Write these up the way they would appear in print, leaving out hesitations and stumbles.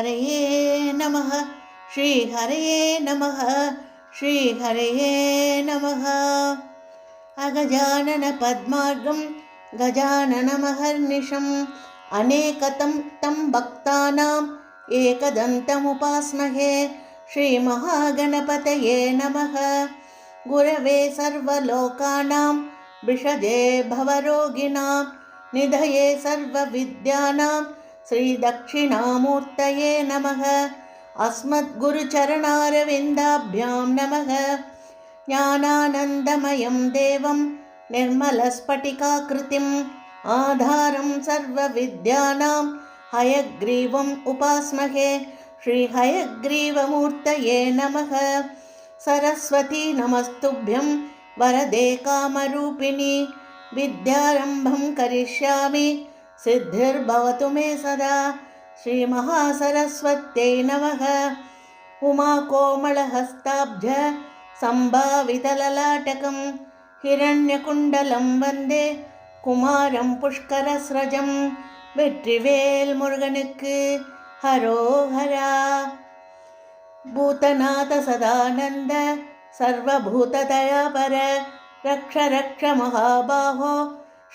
श्रीहरये नमः श्रीहरये नमः श्रीहरये नमः। अगजानन पद्मार्गं गजाननमहर्निशम् अनेकतं तं भक्तानाम् एकदन्तमुपास्महे। श्रीमहागणपतये नमः। गुरवे सर्वलोकानां विषजे भवरोगिणां निधये सर्वविद्यानां श्रीदक्षिणामूर्तये नमः। अस्मद्गुरुचरणारविन्दाभ्यां नमः। ज्ञानानन्दमयं देवं निर्मलस्फटिकाकृतिम् आधारं सर्वविद्यानां हयग्रीवम् उपास्महे। श्रीहयग्रीवमूर्तये नमः। सरस्वती नमस्तुभ्यं वरदे कामरूपिणि विद्यारम्भं करिष्यामि सिद्धिर्भवतु मे सदा। श्रीमहासरस्वत्यै नमः। उमाकोमलहस्ताब्ज सम्भावितललाटकं हिरण्यकुण्डलं वन्दे कुमारं पुष्करस्रजं। வெற்றிவேல் முருகனுக்கு ஹரோஹரா। பூதநாத சதானந்த சர்வபூததயாபர ரக்ஷ ரக்ஷ மகாபாஹோ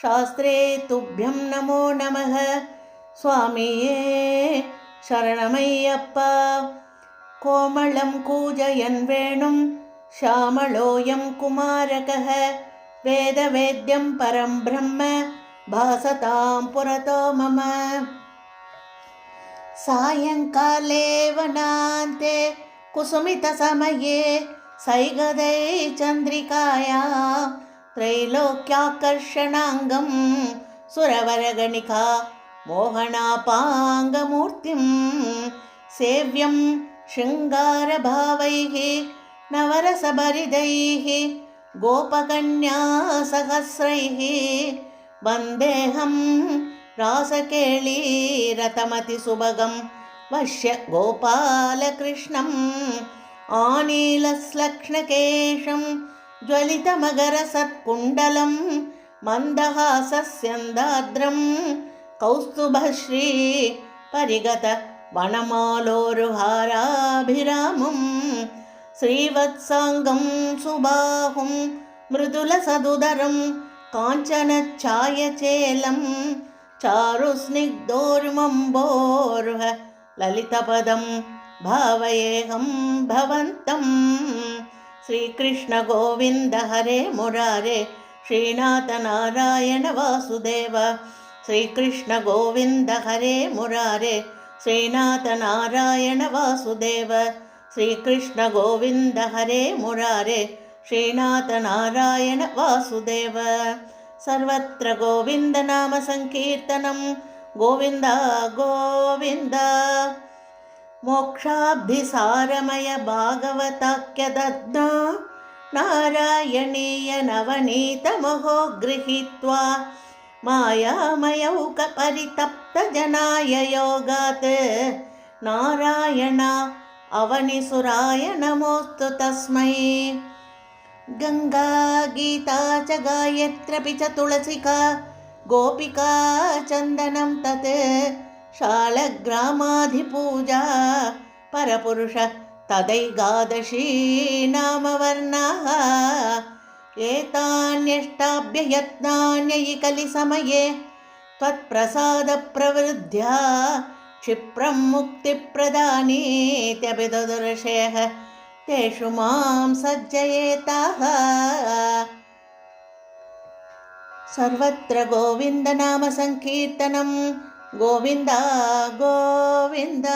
சாஸ்திரே துப்யம் நமோ நமः। சுவாமியே சரணமையப்பா। கோமளம் கூஜயன் வேணும் श्यामलोऽयं कुमारकः वेदवेद्यं परं ब्रह्म भासतां पुरतो मम। सायंकाले वनान्ते कुसुमितसमये सैगदै चन्द्रिकायां त्रैलोक्याकर्षणाङ्गं सुरवरगणिका मोहनापाङ्गमूर्तिं सेव्यं शृङ्गारभावैः नवरसभरिदैः गोपकन्यासहस्रैः वन्देऽहं रासकेळीरतमतिसुभगं वश्य गोपालकृष्णम्। आनीलश्लक्ष्णकेशं ज्वलितमकरसत्कुण्डलं मन्दहासस्यन्दाद्रं कौस्तुभश्री परिगत वनमालोरुहाराभिरामं। श्रीवत्साङ्गं सुबाहुं मृदुलसदुदरं काञ्चनच्छायचेलं चारुस्निग्धोर्मम्बोरुह ललितपदं भावयेऽहं भवन्तं। श्रीकृष्ण गोविन्द हरे मुरारे श्रीनाथ नारायण वासुदेव। श्रीकृष्ण गोविन्द हरे मुरारे श्रीनाथ नारायण वासुदेव। श्रीकृष्ण गोविन्द हरे मुरारे श्रीनाथ नारायण वासुदेव। सर्वत्र गोविन्द नाम संकीर्तनं गोविन्द गोविन्द। मोक्षाब्धिसारमय भागवताख्यदद्ना नारायणीय नवनीतमहो गृहीत्वा मायामयौकपरितप्तजनाय योगात् नारायण अवनिसुराय नमोऽस्तु तस्मै। गंगा गीता च गायत्रपि च तुलसिका गोपिका चन्दनं तत् शालग्रामाधिपूजा परपुरुष तदैगादशी नामवर्णाः। एतान्यष्टाभ्ययत्नान्ययि कलिसमये त्वत्प्रसादप्रवृद्ध्या क्षिप्रं मुक्तिप्रदानीत्यभिदुर्षयः तेषु मां सज्जयेताः। सर्वत्र गोविन्द नाम संकीर्तनं गोविन्द गोविन्द।